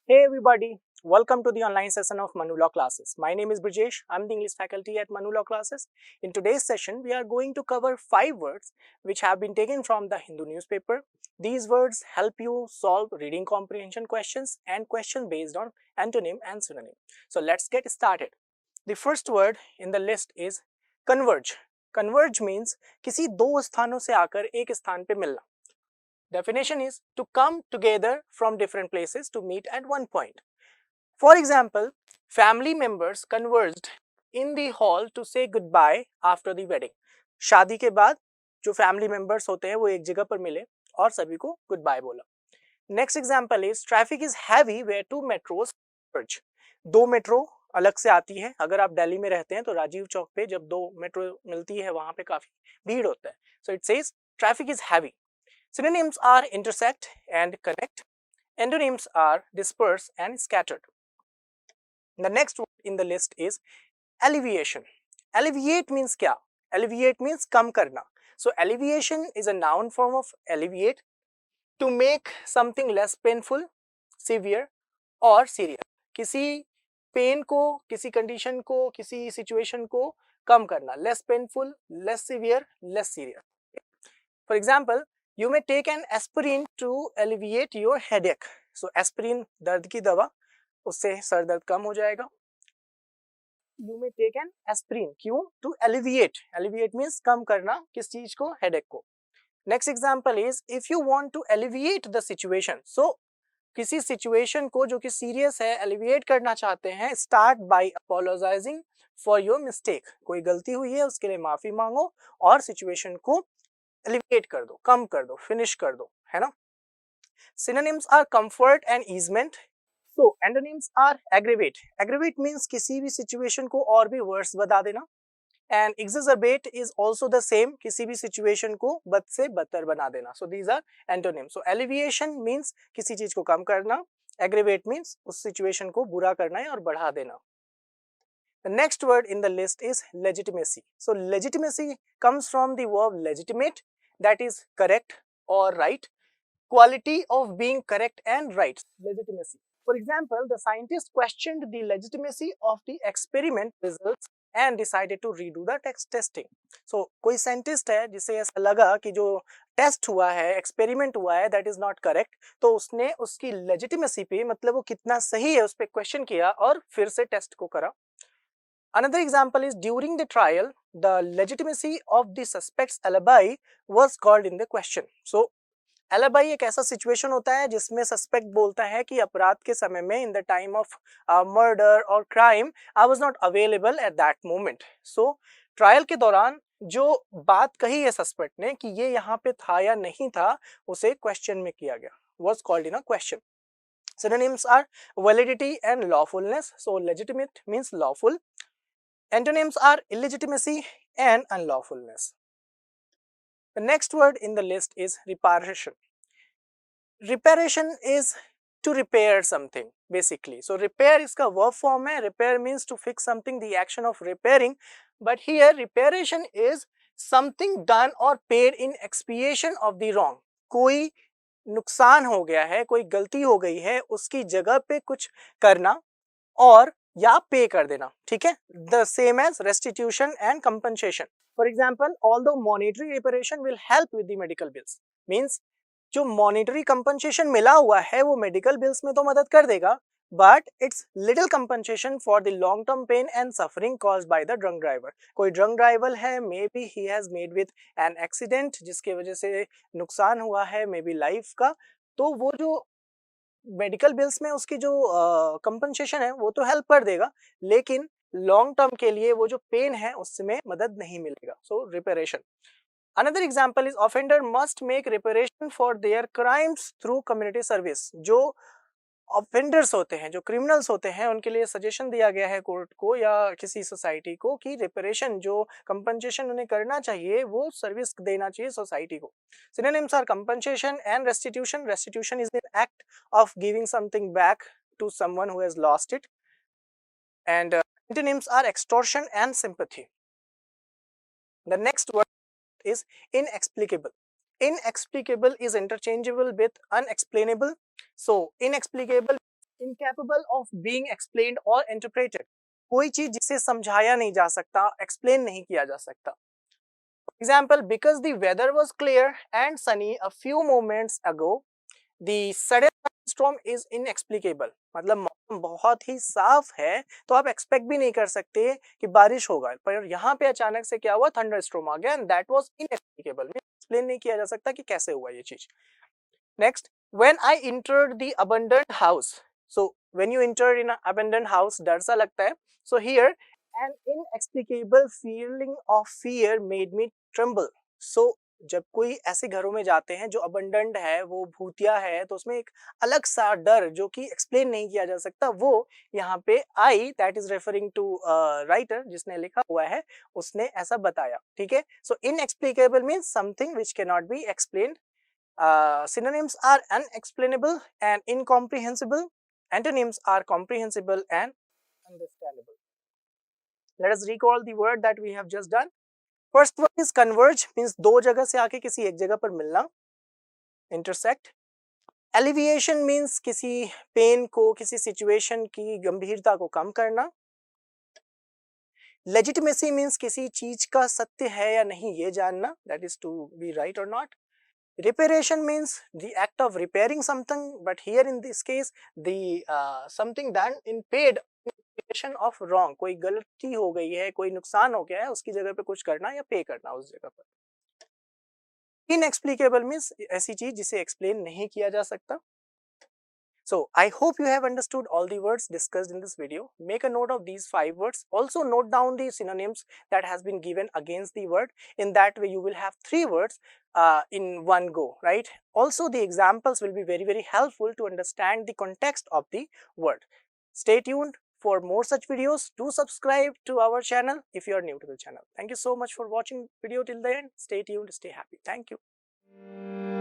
Hey everybody, welcome to the online session of Manu Law classes. My name is Brijesh, I'm the English faculty at Manu Law classes. In today's session, we are going to cover 5 words which have been taken from the Hindu newspaper. These words help you solve reading comprehension questions and questions based on antonym and synonym. So let's get started. The first word in the list is converge. Converge means किसी दो स्थानों से आकर एक स्थान पे मिलना. Definition is to come together from different places to meet at one point. For example, family members converged in the hall to say goodbye after the wedding. शादी के बाद जो family members होते हैं वो एक जगह पर मिले और सभी को goodbye बोला. Next example is traffic is heavy where two metros converge. दो मेट्रो अलग से आती है. अगर आप दिल्ली में रहते हैं तो राजीव चौक पे जब दो मेट्रो मिलती है वहां पे काफी भीड़ होता है. So it says traffic is heavy. Synonyms are intersect and connect. Antonyms are disperse and scattered. The next word in the list is alleviation. Alleviate means क्या? Alleviate means कम करना. So alleviation is a noun form of alleviate, to make something less painful, severe or serious. किसी pen को, किसी condition को, किसी situation को कम करना. Less painful, less severe, less serious. For example, you may take an aspirin to alleviate your headache. So aspirin दर्द की दवा, उससे सर दर्द कम हो जाएगा. You may take an aspirin. क्यों? To alleviate. Alleviate means कम करना किस चीज को? headache को. Next example is if you want to alleviate the situation. So किसी situation को जो कि serious है alleviate करना चाहते हैं, start by apologizing for your mistake. कोई गलती हुई है उसके लिए माफी मांगो और situation को alleviate कर दो, कम कर दो, finish कर दो, है ना? Synonyms are comfort and easement. So antonyms are aggravate. Aggravate means किसी भी situation को और भी worse बता देना. And exacerbate is also the same, किसी भी situation को बद से बदतर बना देना. So these are antonyms. So alleviation means किसी चीज को कम करना. Aggravate means उस situation को बुरा करना है और बढ़ा देना. The next word in the list is legitimacy. So legitimacy comes from the verb legitimate, that is correct or right. Quality of being correct and right. Legitimacy. For example, the scientist questioned the legitimacy of the experiment results and decided to redo the testing. So कोई scientist है जिसे ऐसा लगा कि जो test हुआ है, experiment हुआ है, that is not correct, तो उसने उसकी legitimacy पे, मतलब वो कितना सही है उस पे क्वेश्चन किया और फिर से टेस्ट को करा. Another example is during the trial, the legitimacy of the suspect's alibi was called in the question. So alibi एक ऐसा सिचुएशन होता है जिसमें सस्पेक्ट बोलता है कि अपराध के समय में in the time of murder और crime I was not available at that moment. So trial के दौरान जो बात कही है सस्पेक्ट ने कि ये यहाँ पे था या नहीं था, उसे क्वेश्चन में किया गया, was called in a question. Synonyms are validity and lawfulness. So legitimate means lawful. Antonyms are illegitimacy and unlawfulness. The next word in the list is reparation. Reparation is to repair something basically. So repair इसका verb form है. Repair means to fix something, the action of repairing. But here reparation is something done or paid in expiation of the wrong. कोई नुकसान हो गया है, कोई गलती हो गई है, उसकी जगह पे कुछ करना और या पे कर देना. ठीक है? The same as restitution and compensation. For example, although monetary reparation will help with the medical bills, means जो मॉनिटरी कंपनसेशन मिला हुआ है वो मेडिकल बिल्स में तो मदद कर देगा, but it's little compensation for the long term pain and suffering caused by the drunk driver. कोई ड्रंक ड्राइवर है, may be he has made with an accident जिसके वजह से नुकसान हुआ है, मे बी लाइफ का, तो वो जो मेडिकल बिल्स में उसकी जो कंपनसेशन है वो तो हेल्प कर देगा, लेकिन लॉन्ग टर्म के लिए वो जो पेन है उसमें मदद नहीं मिलेगा. सो reparation. Another example is offender must make reparation for their crimes through community service. जो offenders होते हैं, जो criminals होते हैं, उनके लिए suggestion दिया गया है कोर्ट को या किसी सोसाइटी को कि reparation जो compensation उन्हें करना चाहिए वो सर्विस देना चाहिए सोसाइटी को. Synonyms are compensation and restitution. Restitution is the act of giving something back to someone who has lost it. And antonyms are extortion and sympathy. The next word is inexplicable. Inexplicable is interchangeable with unexplainable. So inexplicable incapable of being explained or interpreted. कोई चीज जिसे समझाया नहीं जा सकता, explain नहीं किया जा सकता. Example, because the weather was clear and sunny a few moments ago, the sudden storm is inexplicable. मतलब मौसम बहुत ही साफ है तो आप एक्सपेक्ट भी नहीं कर सकते कि बारिश होगा, पर यहाँ पे अचानक से क्या हुआ, थंडर स्टॉर्म आ गया and that was inexplicable. Explain नहीं किया जा सकता कि कैसे हुआ ये चीज. Next, when I entered the abandoned house. So when you enter in an abandoned house, डर सा लगता है. So here an inexplicable feeling of fear made me tremble. So जब कोई ऐसे घरों में जाते हैं जो अबंडेंड है, वो भूतिया है, तो उसमें एक अलग सा डर जो कि एक्सप्लेन नहीं किया जा सकता, वो यहाँ पे I, that is referring to writer जिसने लिखा हुआ है, उसने ऐसा बताया. ठीक है. So inexplicable means something which can not be explained. Synonyms are unexplainable and incomprehensible. Antonyms are comprehensible and understandable. Let us recall the word that we have just done. First word is converge, means दो जगह से आके किसी एक जगह पर मिलना. Intersect. Alleviation means किसी पेन को, किसी सिचुएशन की गंभीरता को कम करना. Legitimacy means किसी चीज का सत्य है या नहीं ये जानना, that is to be right or not. Reparation means the act of repairing something, but here in this case the something done in paid reparation of wrong. कोई गलती हो गई है, कोई नुकसान हो गया है, उसकी जगह पे कुछ करना या पे करना उस जगह पर. Inexplicable means ऐसी चीज जिसे explain नहीं किया जा सकता. So I hope you have understood all the words discussed in this video. Make a note of these 5 words. Also note down the synonyms that has been given against the word. In that way you will have 3 words in one go, right? Also the examples will be very helpful to understand the context of the word. Stay tuned for more such videos. Do subscribe to our channel if you are new to the channel. Thank you so much for watching video till the end. Stay tuned, stay happy. Thank you.